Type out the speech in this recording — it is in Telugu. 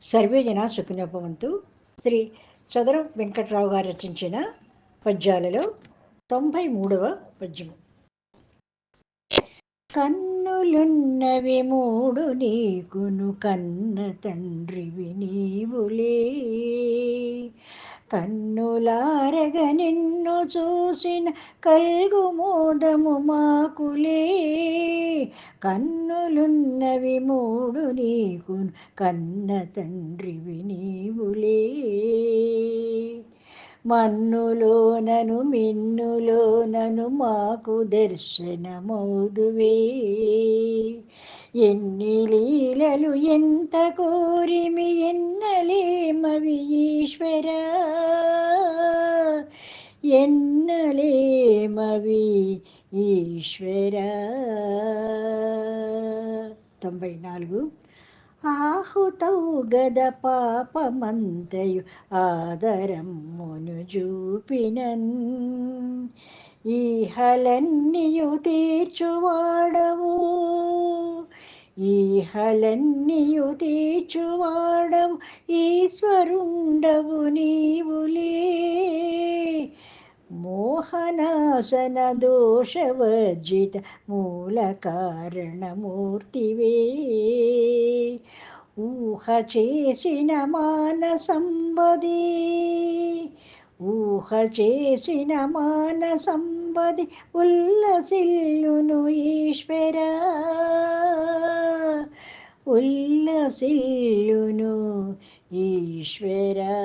సర్వే జనా సుఖినో భవంతు. శ్రీ చదరం వెంకట్రావు గారు రచించిన పద్యాలలో 93వ పద్యము. కన్నులున్నవి మూడు నీకును కన్న తండ్రివి నీవులే, కన్నులారగ నిన్ను చూసిన కల్గు మోదము మాకులే, కన్నులున్నవి మూడు నీకును కన్న తండ్రివి నీవులే, మన్నులోనను మిన్నులోనను మాకు దర్శనమౌదువే, ఎన్ని లీలలు ఎంత కోరిమి ఎన్నలేమవి ఈశ్వరా, ఎన్నలేమవి ఈశ్వరా. 94. ఆహుతౌ గద పాపమంతయు ఆదరమ్మును జూపినన్, ఈహలన్నియు తీర్చువాడవు, ఈహలన్నియు తీర్చువాడవు, ఈశ్వరుండవు నీవులే, మోహనాశన దోషవర్జిత మూల కారణమూర్తివే, ఊహ చేసిన మానసంబది, ఊహ చేసిన మానసంబది ఉల్లసిల్లును ఈశ్వరా, ఉల్లసిల్లును ఈశ్వరా.